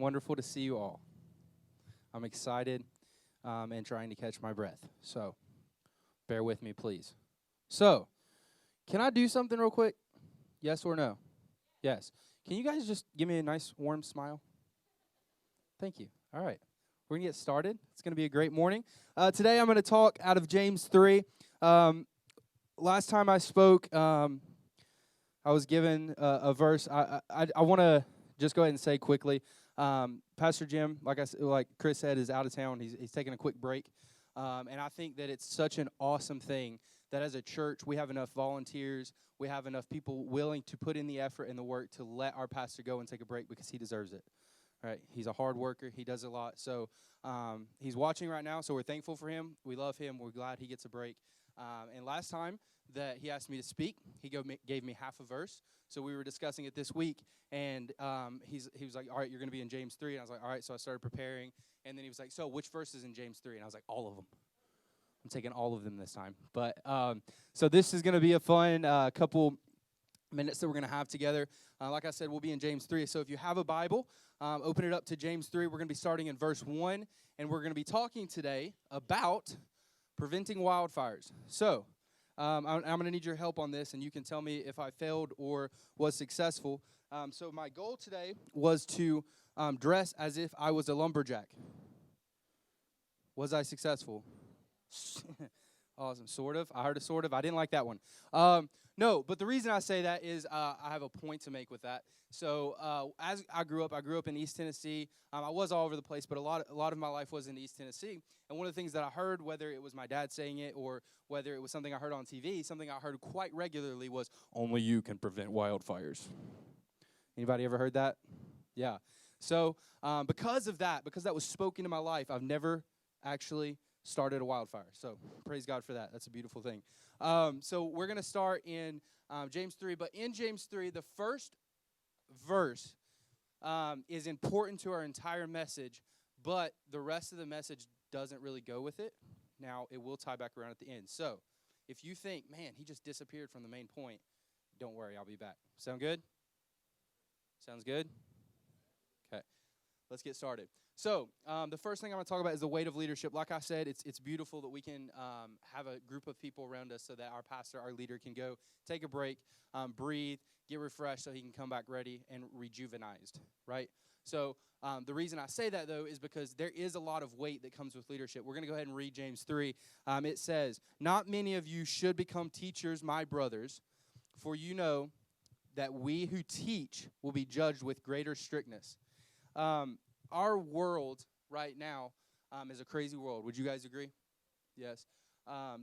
wonderful to see you all. I'm excited and trying to catch my breath. So, bear with me, please. So, can I do something real quick? Yes or no? Yes. Can you guys just give me a nice, warm smile? Thank you. All right. We're going to get started. It's going to be a great morning. Today, I'm going to talk out of James 3. Last time I spoke, I was given a verse. I want to just go ahead and say quickly, Pastor Jim, like Chris said, is out of town. He's taking a quick break. And I think that it's such an awesome thing that as a church, we have enough volunteers, we have enough people willing to put in the effort and the work to let our pastor go and take a break because he deserves it. Right? He's a hard worker. He does a lot. So he's watching right now, so we're thankful for him. We love him. We're glad he gets a break. And last time that he asked me to speak, he gave me half a verse. So we were discussing it this week, and he was like, all right, you're going to be in James 3. And I was like, all right. So I started preparing, and then he was like, so which verse is in James 3? And I was like, all of them. I'm taking all of them this time. But so this is going to be a fun couple minutes that we're going to have together. Like I said, we'll be in James 3. So if you have a Bible, open it up to James 3. We're going to be starting in verse 1, and we're going to be talking today about preventing wildfires. So I'm going to need your help on this, and you can tell me if I failed or was successful. So my goal today was to dress as if I was a lumberjack. Was I successful? Awesome. Sort of. I heard a sort of. I didn't like that one. No, but the reason I say that is I have a point to make with that. So as I grew up in East Tennessee. I was all over the place, but a lot of my life was in East Tennessee. And one of the things that I heard, whether it was my dad saying it or whether it was something I heard on TV, something I heard quite regularly was, only you can prevent wildfires. Anybody ever heard that? Yeah. So because that was spoken in my life, I've never actually started a wildfire. So praise God for that. That's a beautiful thing. So we're going to start in James 3. But in James 3, the first verse is important to our entire message, but the rest of the message doesn't really go with it. Now, it will tie back around at the end. So if you think, man, he just disappeared from the main point, don't worry, I'll be back. Sound good? Sounds good? Okay. Let's get started. So the first thing I'm going to talk about is the weight of leadership. Like I said, it's beautiful that we can have a group of people around us so that our pastor, our leader, can go take a break, breathe, get refreshed so he can come back ready and rejuvenized, right? So the reason I say that, though, is because there is a lot of weight that comes with leadership. We're going to go ahead and read James 3. It says, not many of you should become teachers, my brothers, for you know that we who teach will be judged with greater strictness. Our world right now is a crazy world. Would you guys agree? Yes.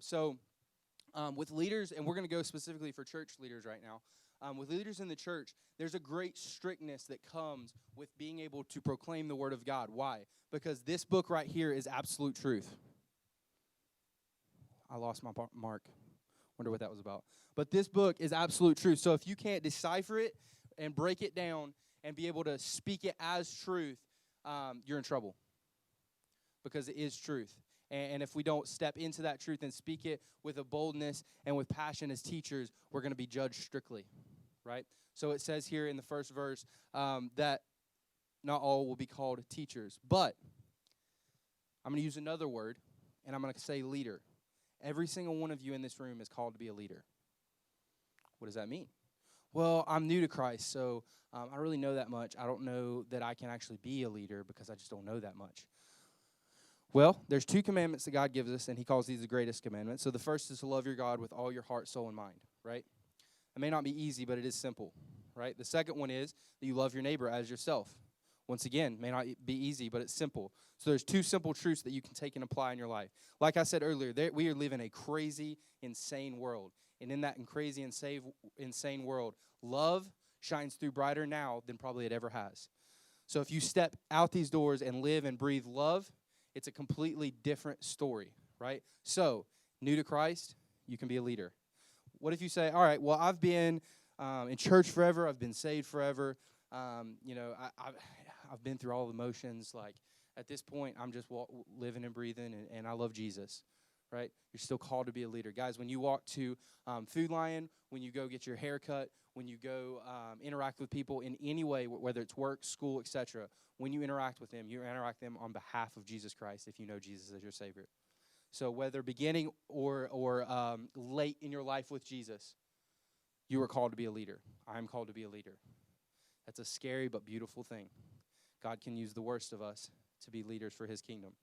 So with leaders, and we're going to go specifically for church leaders right now, with leaders in the church, there's a great strictness that comes with being able to proclaim the word of God. Why? Because this book right here is absolute truth. I lost my mark. Wonder what that was about. But this book is absolute truth. So if you can't decipher it and break it down and be able to speak it as truth, you're in trouble because it is truth. And if we don't step into that truth and speak it with a boldness and with passion as teachers, we're going to be judged strictly, right? So it says here in the first verse that not all will be called teachers. But I'm going to use another word, and I'm going to say leader. Every single one of you in this room is called to be a leader. What does that mean? Well, I'm new to Christ, so I don't really know that much. I don't know that I can actually be a leader because I just don't know that much. Well, there's 2 commandments that God gives us, and he calls these the greatest commandments. So the first is to love your God with all your heart, soul, and mind, right? It may not be easy, but it is simple, right? The second one is that you love your neighbor as yourself. Once again, may not be easy, but it's simple. So there's 2 simple truths that you can take and apply in your life. Like I said earlier, we are living a crazy, insane world. And in that crazy, insane world, love shines through brighter now than probably it ever has. So if you step out these doors and live and breathe love, it's a completely different story, right? So, new to Christ, you can be a leader. What if you say, all right, well, I've been in church forever, I've been saved forever, I've been through all the motions, like, at this point, I'm just living and breathing, and I love Jesus, right? You're still called to be a leader. Guys, when you walk to Food Lion, when you go get your hair cut, when you go interact with people in any way, whether it's work, school, etc., when you interact with them, you interact them on behalf of Jesus Christ if you know Jesus as your Savior. So whether beginning or late in your life with Jesus, you are called to be a leader. I am called to be a leader. That's a scary but beautiful thing. God can use the worst of us to be leaders for his kingdom.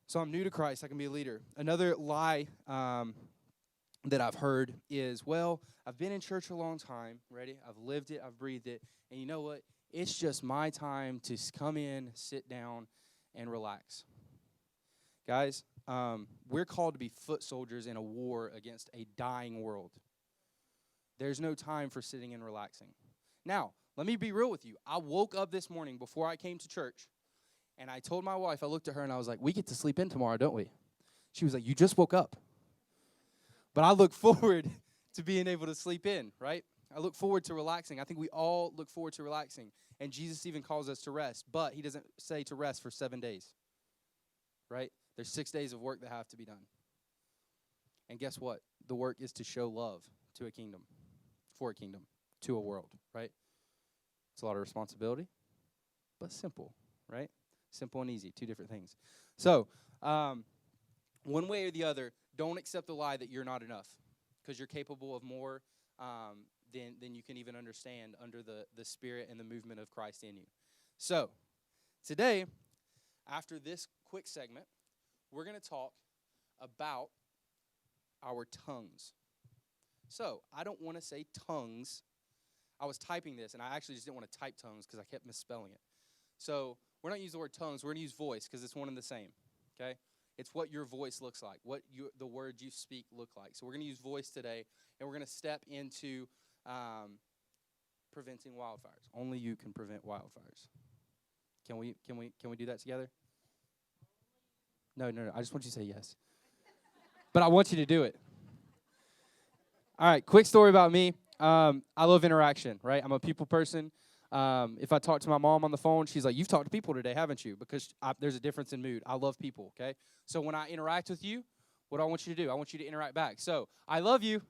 So I'm new to Christ. I can be a leader. Another lie that I've heard is, well, I've been in church a long time. Ready? I've lived it. I've breathed it. And you know what? It's just my time to come in, sit down, and relax. Guys, we're called to be foot soldiers in a war against a dying world. There's no time for sitting and relaxing. Now, let me be real with you. I woke up this morning before I came to church, and I told my wife, I looked at her, and I was like, we get to sleep in tomorrow, don't we? She was like, you just woke up. But I look forward to being able to sleep in, right? I look forward to relaxing. I think we all look forward to relaxing. And Jesus even calls us to rest, but he doesn't say to rest for 7 days, right? There's 6 days of work that have to be done. And guess what? The work is to show love to a kingdom, for a kingdom, to a world, right? It's a lot of responsibility, but simple, right? Simple and easy, two different things. So, one way or the other, don't accept the lie that you're not enough, because you're capable of more than you can even understand under the spirit and the movement of Christ in you. So, today, after this quick segment, we're going to talk about our tongues. So, I don't want to say tongues. I was typing this, and I actually just didn't want to type tongues because I kept misspelling it. So, we're not using the word tongues. We're going to use voice because it's one and the same, okay? It's what your voice looks like, what the words you speak look like. So, we're going to use voice today, and we're going to step into preventing wildfires. Only you can prevent wildfires. Can we do that together? No. I just want you to say yes. But I want you to do it. All right, quick story about me. I love interaction, right? I'm a people person. If I talk to my mom on the phone, she's like, you've talked to people today, haven't you? Because there's a difference in mood. I love people, okay? So when I interact with you, what do I want you to do? I want you to interact back. So I love you.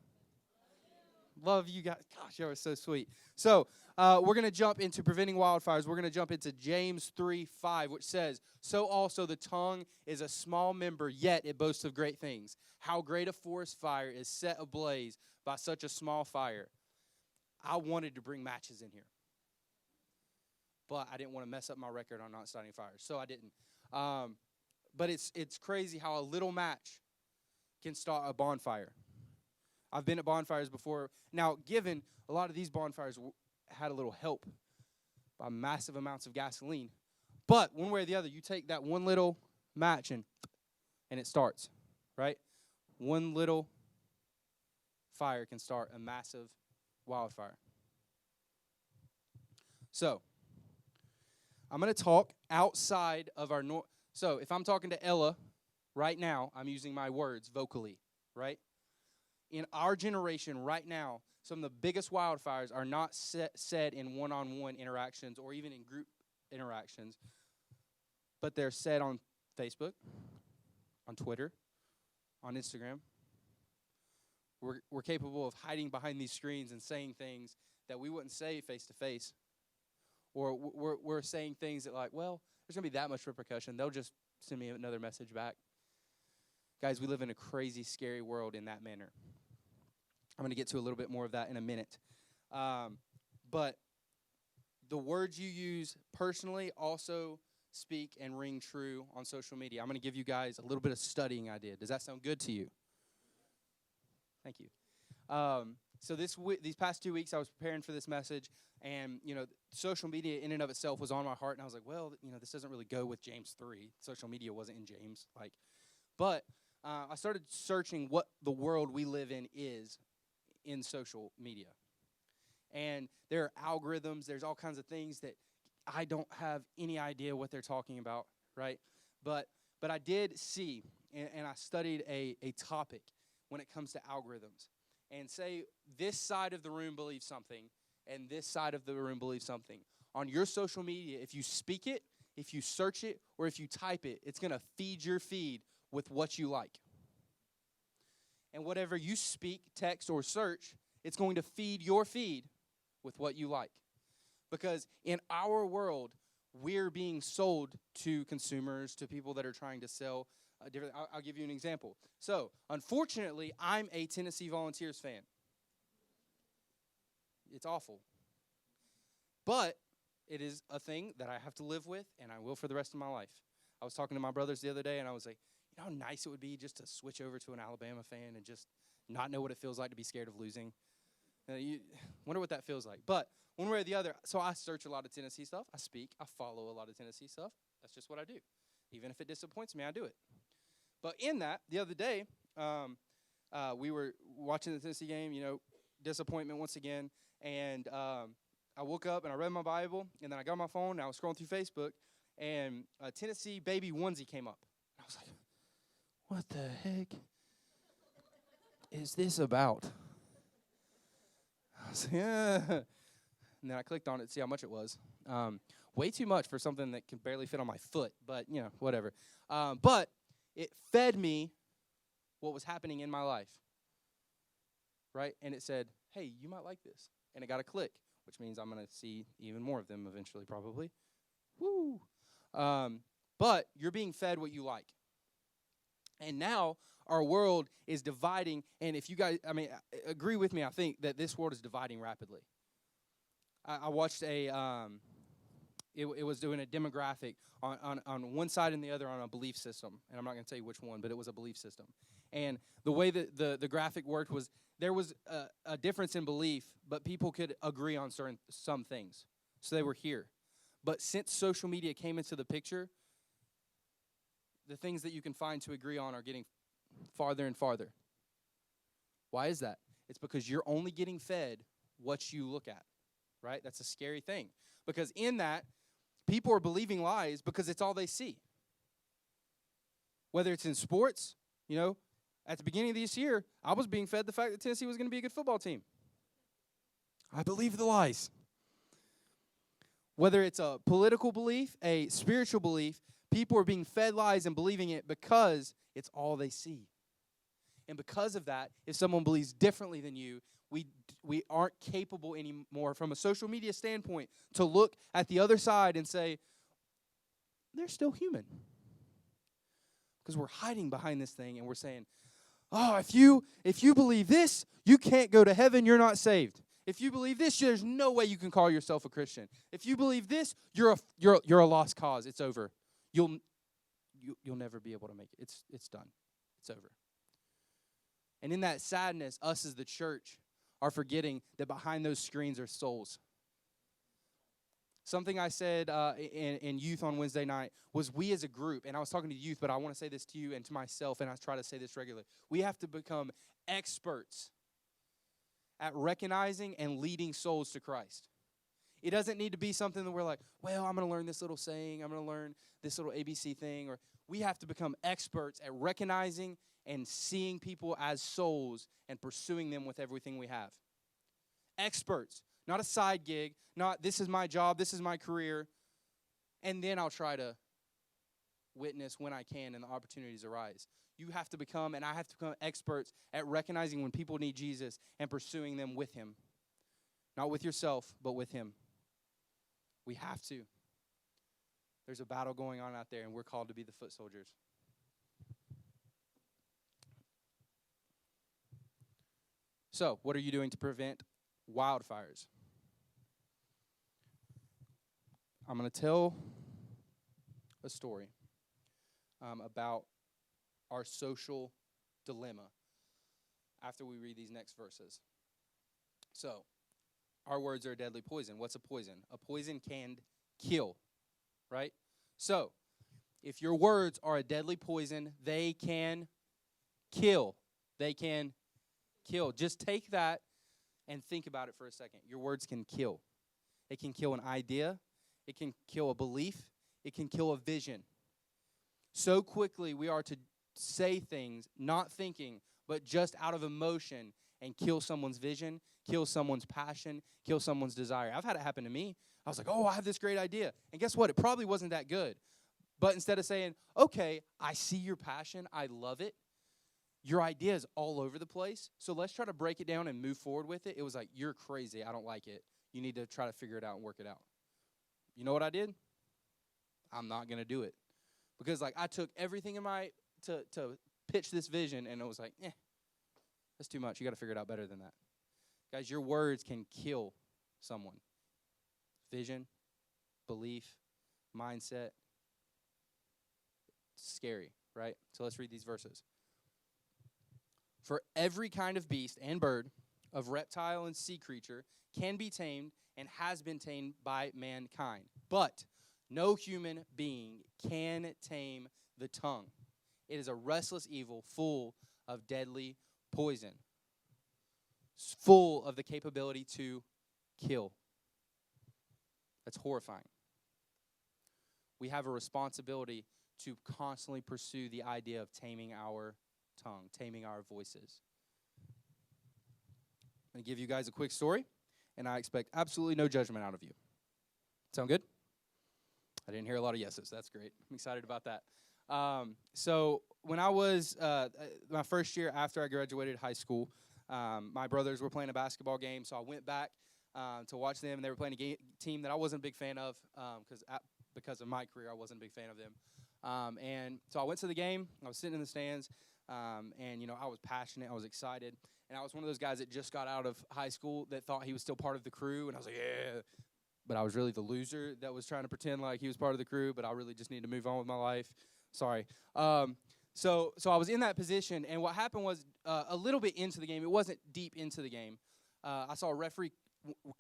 Love you guys. Gosh, you are so sweet. So we're going to jump into preventing wildfires. We're going to jump into James 3:5, which says, so also the tongue is a small member, yet it boasts of great things. How great a forest fire is set ablaze by such a small fire. I wanted to bring matches in here, but I didn't want to mess up my record on not starting fires, so I didn't. But it's crazy how a little match can start a bonfire. I've been at bonfires before. Now, given a lot of these bonfires had a little help by massive amounts of gasoline, but one way or the other, you take that one little match and it starts, right? One little fire can start a massive wildfire. So, I'm going to talk outside of our So, if I'm talking to Ella right now, I'm using my words vocally, right? In our generation right now, some of the biggest wildfires are not said in one-on-one interactions or even in group interactions, but they're said on Facebook, on Twitter, on Instagram. We're capable of hiding behind these screens and saying things that we wouldn't say face-to-face. Or we're saying things that like, well, there's going to be that much repercussion. They'll just send me another message back. Guys, we live in a crazy, scary world in that manner. I'm going to get to a little bit more of that in a minute. But the words you use personally also speak and ring true on social media. I'm going to give you guys a little bit of studying I did. Does that sound good to you? Thank you. So these past 2 weeks, I was preparing for this message, and, social media in and of itself was on my heart, and I was like, well, this doesn't really go with James 3. Social media wasn't in James. But I started searching what the world we live in is in social media. And there are algorithms, there's all kinds of things that I don't have any idea what they're talking about, right? But I did see, and I studied a topic when it comes to algorithms. And say this side of the room believes something, and this side of the room believes something. On your social media, if you speak it, if you search it or if you type it, it's going to feed your feed with what you like. And whatever you speak, text, or search, it's going to feed your feed with what you like. Because in our world, we're being sold to consumers, to people that are trying to sell different. I'll give you an example. So, unfortunately, I'm a Tennessee Volunteers fan. It's awful. But it is a thing that I have to live with, and I will for the rest of my life. I was talking to my brothers the other day, and I was like, you know how nice it would be just to switch over to an Alabama fan and just not know what it feels like to be scared of losing. You wonder what that feels like. But one way or the other, so I search a lot of Tennessee stuff. I speak. I follow a lot of Tennessee stuff. That's just what I do. Even if it disappoints me, I do it. But in that, the other day, we were watching the Tennessee game, disappointment once again. And I woke up and I read my Bible, and then I got my phone, and I was scrolling through Facebook, and a Tennessee baby onesie came up. I was like, what the heck is this about? I was like, yeah. And then I clicked on it to see how much it was. Way too much for something that can barely fit on my foot, but, whatever. But it fed me what was happening in my life, right? And it said, hey, you might like this. And it got a click, which means I'm going to see even more of them eventually probably. Woo! But you're being fed what you like. And now our world is dividing, and if you guys, agree with me, I think that this world is dividing rapidly. I watched it was doing a demographic on one side and the other on a belief system, and I'm not going to tell you which one, but it was a belief system. And the way that the graphic worked was there was a difference in belief, but people could agree on some things, so they were here. But since social media came into the picture, the things that you can find to agree on are getting farther and farther. Why is that? It's because you're only getting fed what you look at, right? That's a scary thing. Because in that, people are believing lies because it's all they see. Whether it's in sports, at the beginning of this year, I was being fed the fact that Tennessee was going to be a good football team. I believe the lies. Whether it's a political belief, a spiritual belief, people are being fed lies and believing it because it's all they see. And because of that, if someone believes differently than you, we aren't capable anymore from a social media standpoint to look at the other side and say, they're still human. Because we're hiding behind this thing and we're saying, oh, if you believe this, you can't go to heaven, you're not saved. If you believe this, there's no way you can call yourself a Christian. If you believe this, you're a lost cause. It's over. You'll never be able to make it. It's done. It's over. And in that sadness, us as the church are forgetting that behind those screens are souls. Something I said in youth on Wednesday night was we as a group, and I was talking to youth, but I want to say this to you and to myself, and I try to say this regularly. We have to become experts at recognizing and leading souls to Christ. It doesn't need to be something that we're like, well, I'm going to learn this little saying, I'm going to learn this little ABC thing, or we have to become experts at recognizing and seeing people as souls and pursuing them with everything we have. Experts, not a side gig, not this is my job, this is my career, and then I'll try to witness when I can and the opportunities arise. You have to become, and I have to become experts at recognizing when people need Jesus and pursuing them with him. Not with yourself, but with him. We have to. There's a battle going on out there, and we're called to be the foot soldiers. So, what are you doing to prevent wildfires? I'm going to tell a story about our social dilemma after we read these next verses. So, our words are a deadly poison. What's a poison? A poison can kill, right? So, if your words are a deadly poison, they can kill. They can kill. Just take that and think about it for a second. Your words can kill. It can kill an idea. It can kill a belief. It can kill a vision. So quickly we are to say things, not thinking, but just out of emotion, and kill someone's vision, kill someone's passion, kill someone's desire. I've had it happen to me. I was like, oh, I have this great idea. And guess what? It probably wasn't that good. But instead of saying, okay, I see your passion, I love it, your idea is all over the place, so let's try to break it down and move forward with it. It was like, you're crazy, I don't like it. You need to try to figure it out and work it out. You know what I did? I'm not going to do it. Because like I took everything in my, to pitch this vision, and it was like, that's too much. You got to figure it out better than that. Guys, your words can kill someone. Vision, belief, mindset. It's scary, right? So let's read these verses. For every kind of beast and bird, of reptile and sea creature, can be tamed and has been tamed by mankind. But no human being can tame the tongue. It is a restless evil full of deadly poison, full of the capability to kill. That's horrifying. We have a responsibility to constantly pursue the idea of taming our tongue, taming our voices. I'm going to give you guys a quick story, and I expect absolutely no judgment out of you. Sound good? I didn't hear a lot of yeses. That's great. I'm excited about that. So when I was my first year after I graduated high school, my brothers were playing a basketball game, so I went back to watch them, and they were playing a team that I wasn't a big fan of because of my career, I wasn't a big fan of them. And so I went to the game. I was sitting in the stands, and, you know, I was passionate. I was excited. And I was one of those guys that just got out of high school that thought he was still part of the crew, and I was like, yeah. But I was really the loser that was trying to pretend like he was part of the crew, but I really just needed to move on with my life. Sorry. So I was in that position, and what happened was a little bit into the game. It wasn't deep into the game. I saw a referee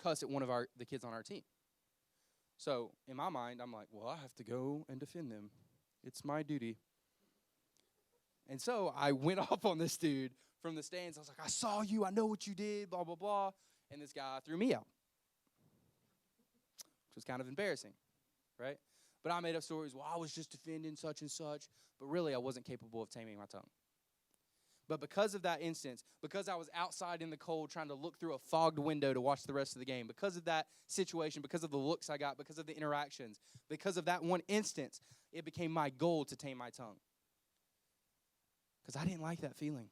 cuss at one of the kids on our team. So in my mind, I'm like, well, I have to go and defend them. It's my duty. And so I went off on this dude from the stands. I was like, I saw you. I know what you did, blah, blah, blah. And this guy threw me out, which was kind of embarrassing, right? But I made up stories. Well, I was just defending such and such. But really, I wasn't capable of taming my tongue. But because of that instance, because I was outside in the cold trying to look through a fogged window to watch the rest of the game, because of that situation, because of the looks I got, because of the interactions, because of that one instance, it became my goal to tame my tongue. Because I didn't like that feeling.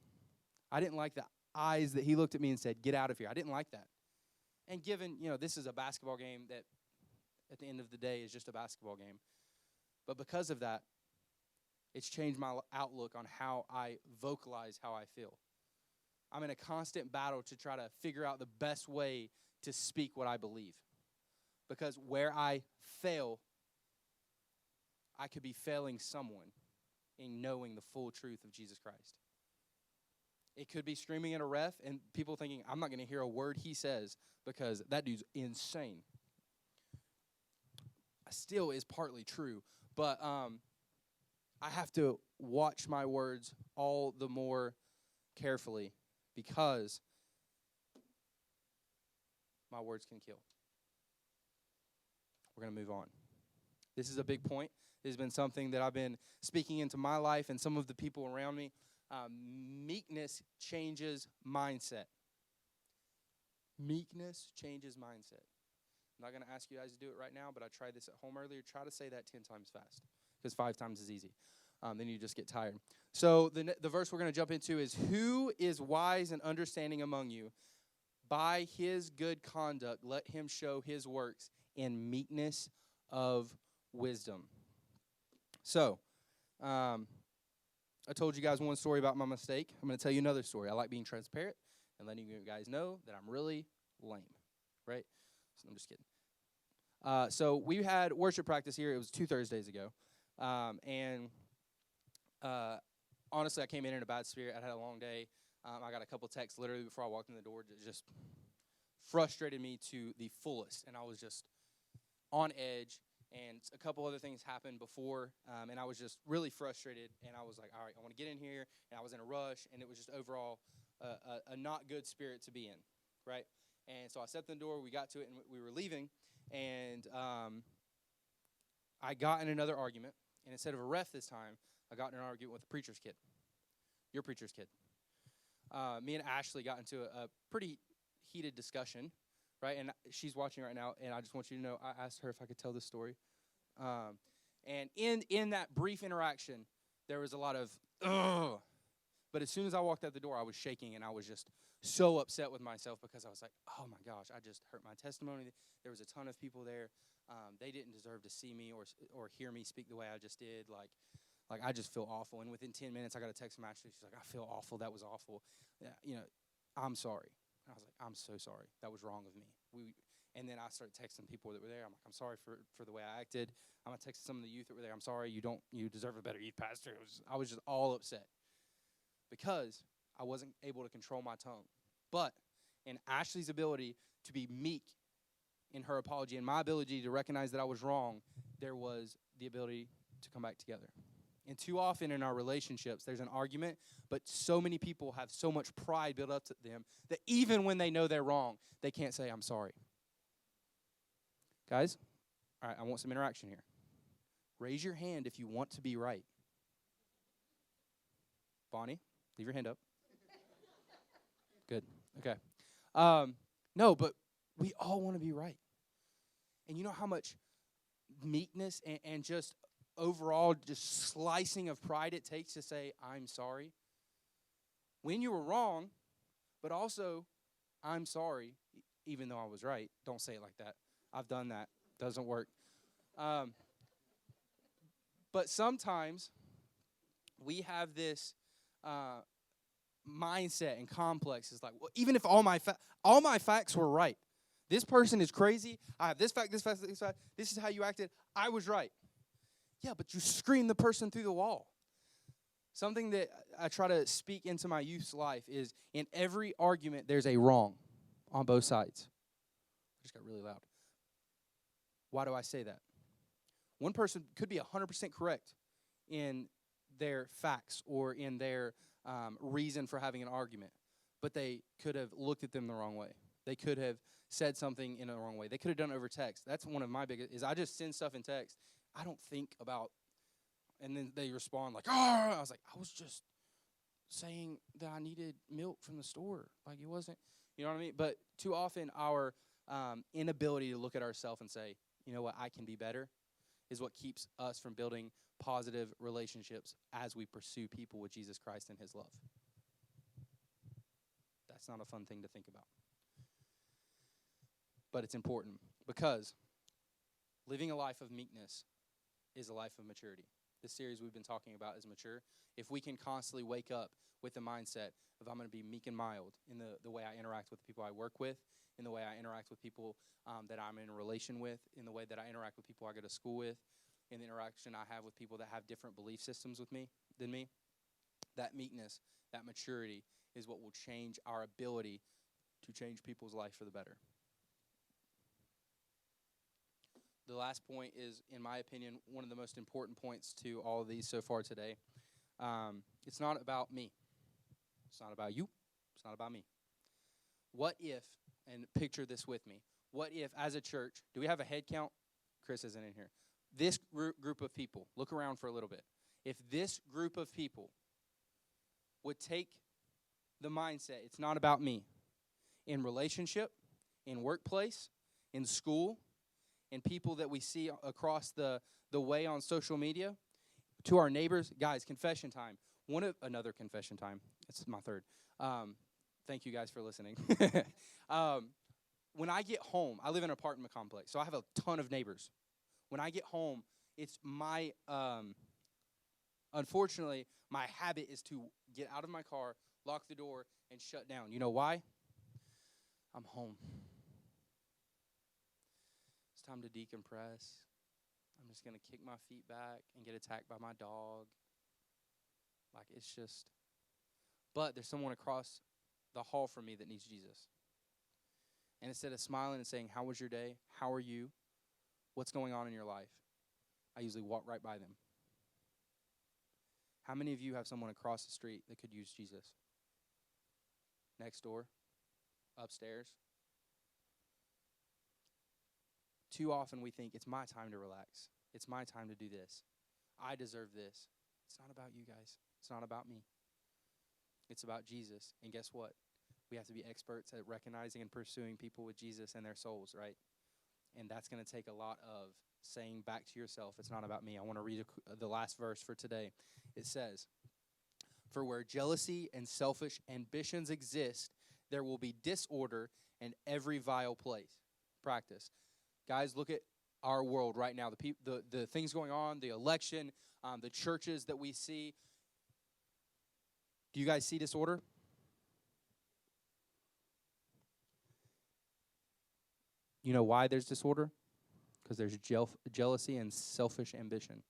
I didn't like the eyes that he looked at me and said, get out of here. I didn't like that. And given, you know, this is a basketball game that at the end of the day is just a basketball game. But because of that, it's changed my outlook on how I vocalize how I feel. I'm in a constant battle to try to figure out the best way to speak what I believe. Because where I fail, I could be failing someone in knowing the full truth of Jesus Christ. It could be screaming at a ref and people thinking, I'm not going to hear a word he says because that dude's insane. Still is partly true, but I have to watch my words all the more carefully because my words can kill. We're going to move on. This is a big point. This has been something that I've been speaking into my life and some of the people around me. Meekness changes mindset. Meekness changes mindset. I'm not going to ask you guys to do it right now, but I tried this at home earlier. Try to say that 10 times fast because 5 times is easy. Then you just get tired. So the verse we're going to jump into is, who is wise and understanding among you? By his good conduct, let him show his works in meekness of wisdom. So, I told you guys one story about my mistake. I'm going to tell you another story. I like being transparent and letting you guys know that I'm really lame, right? So I'm just kidding. So we had worship practice here. It was 2 Thursdays ago. Honestly, I came in a bad spirit. I had a long day. I got a couple texts literally before I walked in the door that just frustrated me to the fullest. And I was just on edge. And a couple other things happened before, and I was just really frustrated. And I was like, all right, I want to get in here. And I was in a rush, and it was just overall a not good spirit to be in, right? And so I stepped in the door. We got to it, and we were leaving. And I got in another argument. And instead of a ref this time, I got in an argument with a preacher's kid. Your preacher's kid. me and Ashley got into a pretty heated discussion, right? And she's watching right now, and I just want you to know I asked her if I could tell this story. And in that brief interaction, there was a lot of, ugh. But as soon as I walked out the door, I was shaking, and I was just so upset with myself because I was like, oh, my gosh, I just hurt my testimony. There was a ton of people there. They didn't deserve to see me or hear me speak the way I just did. Like I just feel awful. And within 10 minutes, I got a text from Ashley. She's like, I feel awful. That was awful. Yeah, I'm sorry. And I was like, I'm so sorry. That was wrong of me. And then I started texting people that were there. I'm like, I'm sorry for the way I acted. I'm going to text some of the youth that were there. I'm sorry. You deserve a better youth pastor. I was just all upset because I wasn't able to control my tongue. But in Ashley's ability to be meek in her apology and my ability to recognize that I was wrong, there was the ability to come back together. And too often in our relationships, there's an argument, but so many people have so much pride built up to them that even when they know they're wrong, they can't say, I'm sorry. Guys, all right, I want some interaction here. Raise your hand if you want to be right. Bonnie, leave your hand up. Good. Okay. No, but we all want to be right. And you know how much meekness and just overall just slicing of pride it takes to say, I'm sorry? When you were wrong, but also, I'm sorry, even though I was right. Don't say it like that. I've done that. Doesn't work. But sometimes we have this mindset and complex. It's like, well, even if all my facts were right, this person is crazy. I have this fact, this fact, this fact. This is how you acted. I was right. Yeah, but you screamed the person through the wall. Something that I try to speak into my youth's life is in every argument, there's a wrong on both sides. I just got really loud. Why do I say that? One person could be 100% correct in their facts or in their reason for having an argument, but they could have looked at them the wrong way. They could have said something in the wrong way. They could have done it over text. That's one of my biggest, is I just send stuff in text. I don't think about, and then they respond like, oh, I was like, I was just saying that I needed milk from the store. Like it wasn't, you know what I mean? But too often our inability to look at ourselves and say, you know what, I can be better, is what keeps us from building positive relationships as we pursue people with Jesus Christ and his love. That's not a fun thing to think about. But it's important because living a life of meekness is a life of maturity. This series we've been talking about is mature. If we can constantly wake up with the mindset of I'm going to be meek and mild in the way I interact with the people I work with, in the way I interact with people that I'm in a relation with, in the way that I interact with people I go to school with, in the interaction I have with people that have different belief systems than me, that meekness, that maturity is what will change our ability to change people's life for the better. The last point is, in my opinion, one of the most important points to all of these so far today. It's not about me. It's not about you. It's not about me. What if, and picture this with me, what if as a church, do we have a head count? Chris isn't in here. This group of people, look around for a little bit. If this group of people would take the mindset, it's not about me, in relationship, in workplace, in school, in people that we see across the way on social media, to our neighbors, guys, confession time. Another confession time. It's my third. Thank you guys for listening. When I get home, I live in an apartment complex, so I have a ton of neighbors. When I get home, it's my, unfortunately, my habit is to get out of my car, lock the door, and shut down. You know why? I'm home. It's time to decompress. I'm just going to kick my feet back and get attacked by my dog. Like, it's just, but there's someone across the hall from me that needs Jesus. And instead of smiling and saying, how was your day? How are you? What's going on in your life? I usually walk right by them. How many of you have someone across the street that could use Jesus? Next door? Upstairs? Too often we think it's my time to relax. It's my time to do this. I deserve this. It's not about you guys. It's not about me. It's about Jesus. And guess what? We have to be experts at recognizing and pursuing people with Jesus and their souls, right? And that's going to take a lot of saying back to yourself, it's not about me. I want to read the last verse for today. It says, "For where jealousy and selfish ambitions exist, there will be disorder and every vile practice." Guys, look at our world right now. The things going on, the election, the churches that we see. Do you guys see disorder? You know why there's disorder? Because there's jealousy and selfish ambition.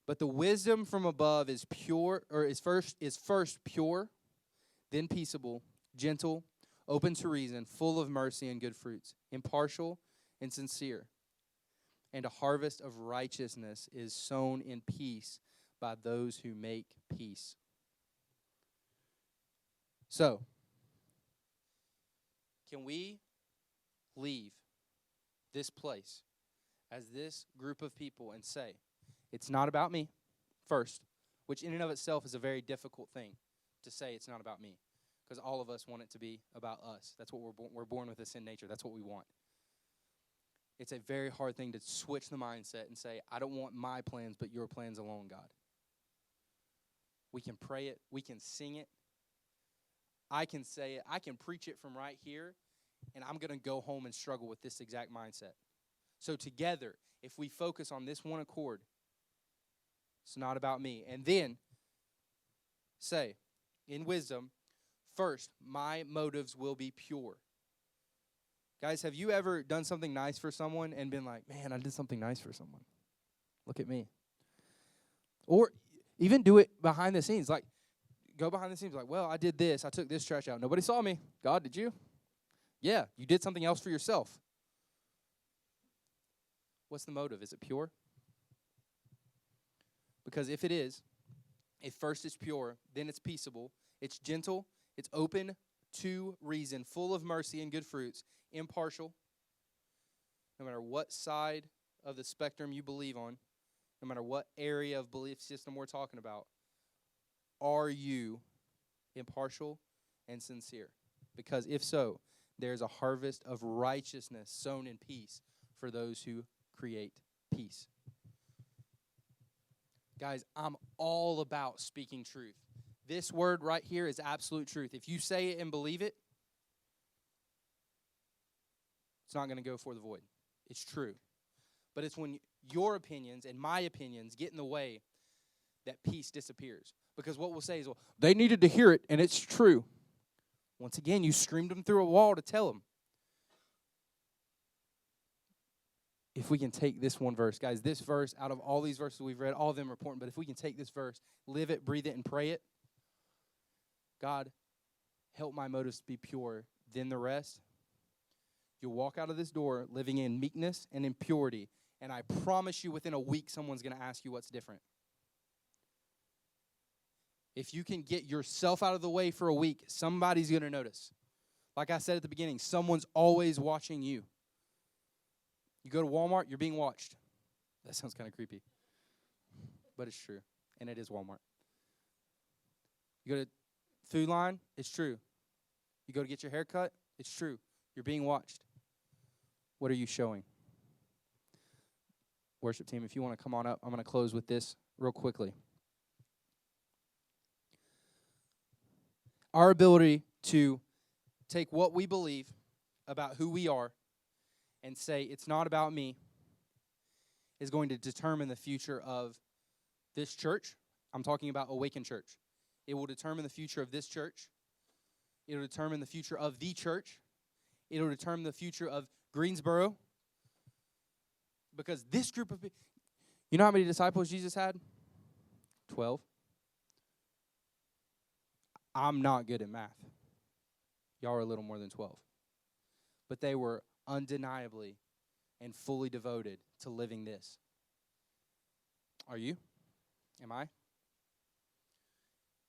But the wisdom from above is pure, or is first pure, then peaceable, gentle, open to reason, full of mercy and good fruits, impartial and sincere. And a harvest of righteousness is sown in peace by those who make peace. So, can we leave this place as this group of people and say, it's not about me first, which in and of itself is a very difficult thing to say it's not about me, because all of us want it to be about us. That's what we're born with this in nature. That's what we want. It's a very hard thing to switch the mindset and say, I don't want my plans, but your plans alone, God. We can pray it. We can sing it. I can say it. I can preach it from right here, and I'm going to go home and struggle with this exact mindset. So together, if we focus on this one accord, it's not about me. And then say, in wisdom, first, my motives will be pure. Guys, have you ever done something nice for someone and been like, man, I did something nice for someone. Look at me. Or even do it behind the scenes. Like, go behind the scenes like, well, I did this. I took this trash out. Nobody saw me. God, did you? Yeah, you did something else for yourself. What's the motive? Is it pure? Because if it is, if first it's pure, then it's peaceable, it's gentle, it's open to reason, full of mercy and good fruits, impartial, no matter what side of the spectrum you believe on, no matter what area of belief system we're talking about, are you impartial and sincere? Because if so, there's a harvest of righteousness sown in peace for those who create peace. Guys, I'm all about speaking truth. This word right here is absolute truth. If you say it and believe it, it's not going to go for the void. It's true. But it's when your opinions and my opinions get in the way that peace disappears. Because what we'll say is, well, they needed to hear it, and it's true. Once again, you screamed them through a wall to tell them. If we can take this one verse, guys, this verse, out of all these verses we've read, all of them are important, but if we can take this verse, live it, breathe it, and pray it, God, help my motives to be pure, then the rest, you'll walk out of this door living in meekness and in purity, and I promise you within a week someone's going to ask you what's different. If you can get yourself out of the way for a week, somebody's going to notice. Like I said at the beginning, someone's always watching you. You go to Walmart, you're being watched. That sounds kind of creepy. But it's true. And it is Walmart. You go to Food Line, it's true. You go to get your hair cut, it's true. You're being watched. What are you showing? Worship team, if you want to come on up, I'm going to close with this real quickly. Our ability to take what we believe about who we are and say, it's not about me, is going to determine the future of this church. I'm talking about Awaken Church. It will determine the future of this church. It will determine the future of the church. It will determine the future of Greensboro. Because this group of people, you know how many disciples Jesus had? 12. I'm not good at math. Y'all are a little more than 12. But they were undeniably and fully devoted to living this. Are you? Am I?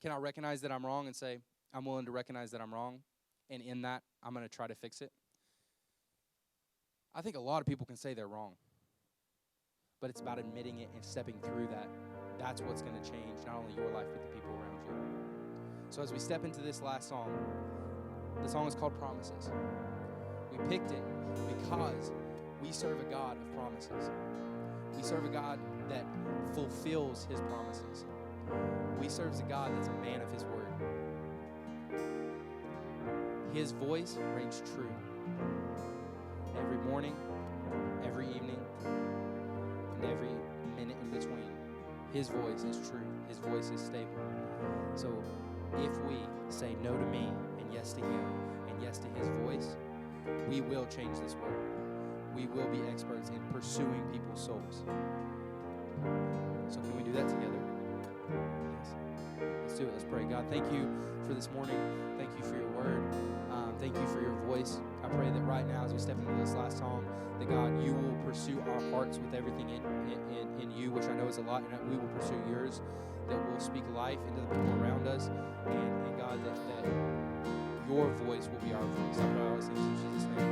Can I recognize that I'm wrong and say, I'm willing to recognize that I'm wrong, and in that, I'm going to try to fix it? I think a lot of people can say they're wrong. but it's about admitting it and stepping through that. That's what's going to change not only your life, but the people around you. So as we step into this last song, the song is called Promises. We picked it because we serve a God of promises. We serve a God that fulfills his promises. We serve a God that's a man of his word. His voice rings true. Every morning, every evening, and every minute in between. His voice is true. His voice is stable. So if we say no to me and yes to him and yes to his voice, we will change this world. We will be experts in pursuing people's souls. So can we do that together? Yes. Let's do it. Let's pray. God, thank you for this morning. Thank you for your word. Thank you for your voice. I pray that right now as we step into this last song, that God, you will pursue our hearts with everything in you, which I know is a lot, and we will pursue yours, that will speak life into the people around us, and God, that your voice will be our voice. I pray all these things in Jesus' name.